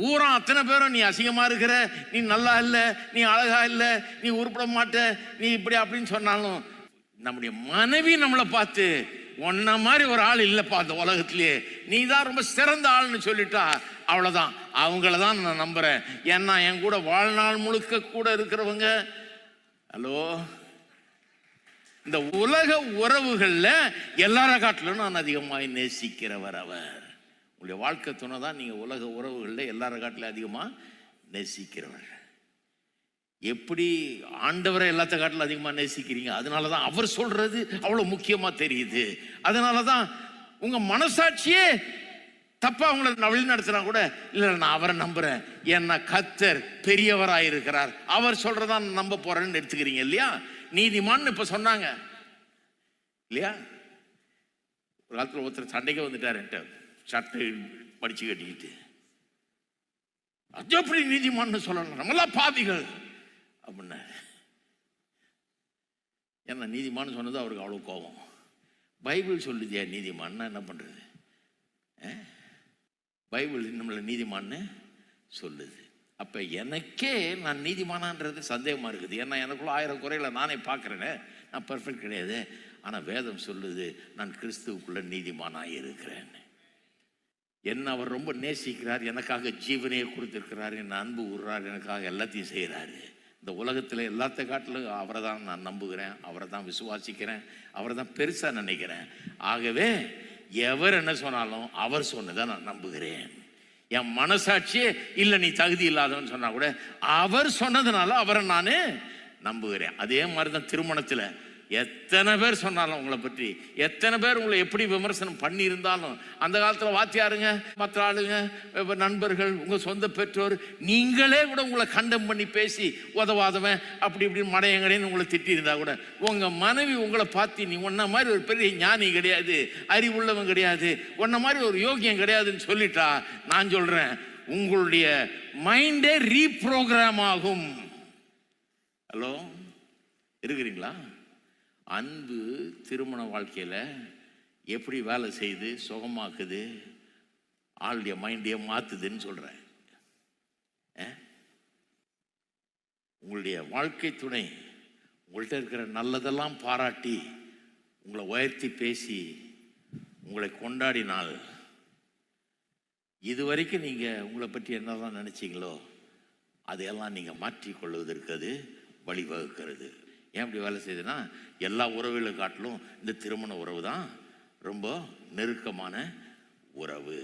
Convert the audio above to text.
ஊரா அத்தனை பேரும் நீ அசிங்கமா இருக்கிற, நீ நல்லா இல்லை, நீ அழகா இல்லை, நீ உருப்பட மாட்ட, நீ இப்படி அப்படின்னு சொன்னாலும் நம்முடைய மனைவி நம்மளை பார்த்து உன்ன மாதிரி ஒரு ஆள் இல்லைப்பா அந்த உலகத்திலேயே, நீ தான் ரொம்ப சிறந்த ஆள்னு சொல்லிட்டா அவ்வளோதான். அவங்கள தான் நான் நம்புறேன். ஏன்னா என் கூட வாழ்நாள் முழுக்க கூட இருக்கிறவங்க. ஹலோ, இந்த உலக உறவுகளில் எல்லார காட்டிலும் நான் அதிகமாக நேசிக்கிறவர் அவர். உங்களுடைய வாழ்க்கை துணை தான் நீங்கள் உலக உறவுகளில் எல்லார காட்டிலும் அதிகமாக நேசிக்கிறவர். எப்படி ஆண்டவரை எல்லாத்த காட்டிலும் அதிகமாக நேசிக்கிறீங்க, அதனால தான் அவர் சொல்றது அவ்வளோ முக்கியமாக தெரியுது. அதனால தான் உங்கள் மனசாட்சியே தப்பா அவங்கள வழி நடத்தினா கூட இல்லை நான் அவரை நம்புறேன், ஏன்னா கர்த்தர் பெரியவராக இருக்கிறார், அவர் சொல்றதான் நம்ப போறேன்னு எடுத்துக்கிறீங்க இல்லையா? நீதிமான் இப்ப சொன்னாங்க இல்லையா? ஒரு காலத்தில் ஒருத்தர் சண்டைக்கு வந்துட்டாருன்ட்டு சட்டை படிச்சு கட்டிக்கிட்டு, அது எப்படி நீதிமான்னு சொல்லலாம், நம்மளாம் பாவிகள் அப்படின்னா. ஏன்னா நீதிமான்னு சொன்னது அவருக்கு அவ்வளோ கோபம். பைபிள் சொல்லுதியா நீதிமான்னா என்ன பண்றது? பைபிள் நம்மளை நீதிமான்னு சொல்லுது. அப்ப எனக்கே நான் நீதிமானான்றது சந்தேகமா இருக்குது. ஏன்னா எனக்குள்ள 1000 குறைகளை நானே பார்க்கிறேனே, நான் பர்ஃபெக்ட் கிடையாது. ஆனா வேதம் சொல்லுது நான் கிறிஸ்துவுக்குள்ள நீதிமானாய் இருக்கிறேன். என்ன அவர் ரொம்ப நேசிக்கிறார், எனக்காக ஜீவனையை கொடுத்திருக்கிறார், என் அன்பு உருறார், எனக்காக எல்லாத்தையும் செய்கிறாரு. இந்த உலகத்தில் எல்லாத்த காட்டிலும் அவரை தான் நான் நம்புகிறேன், அவரை தான் விசுவாசிக்கிறேன், அவரை தான் பெருசாக நினைக்கிறேன். ஆகவே எவர் என்ன சொன்னாலும் அவர் சொன்னதை நான் நம்புகிறேன். என் மனசாட்சியே இல்லை நீ தகுதி இல்லாதவன்னு சொன்னா கூட அவர் சொன்னதுனால அவரை நான் நம்புகிறேன். அதே மாதிரி தான் திருமணத்தில் எத்தனை பேர் சொன்னாலும் உங்களை பற்றி, எத்தனை பேர் உங்களை எப்படி விமர்சனம் பண்ணி இருந்தாலும், அந்த காலத்தில் வாத்தியாருங்க, மற்ற ஆளுங்க, நண்பர்கள், உங்கள் சொந்த பெற்றோர், நீங்களே கூட உங்களை கண்டம் பண்ணி பேசி உதவாதவன் அப்படி இப்படி மடையங்கடைன்னு உங்களை திட்டி இருந்தா கூட உங்கள் மனைவி உங்களை பார்த்து நீ உன்ன மாதிரி ஒரு பெரிய ஞானி கிடையாது, அறிவுள்ளவன் கிடையாது, உன்ன மாதிரி ஒரு யோகியம் கிடையாதுன்னு சொல்லிட்டா, நான் சொல்றேன் உங்களுடைய மைண்டே ரீப்ரோக்ராம் ஆகும். ஹலோ, இருக்கிறீங்களா? அன்பு திருமண வாழ்க்கையில் எப்படி வேலை செய்து சுகமாக்குது, ஆளுடைய மைண்டையே மாற்றுதுன்னு சொல்கிறேன். உங்களுடைய வாழ்க்கை துணை உங்கள்கிட்ட இருக்கிற நல்லதெல்லாம் பாராட்டி உங்களை உயர்த்தி பேசி உங்களை கொண்டாடினால், இதுவரைக்கும் நீங்கள் உங்களை பற்றி என்னதான் நினச்சிங்களோ அதையெல்லாம் நீங்கள் மாற்றிக்கொள்வதற்கு அது வழிவகுக்கிறது. ஏன் அப்படி வேலை செய்யுதுன்னா, எல்லா உறவுகளை காட்டிலும் இந்த திருமண உறவு தான் ரொம்ப நெருக்கமான உறவு.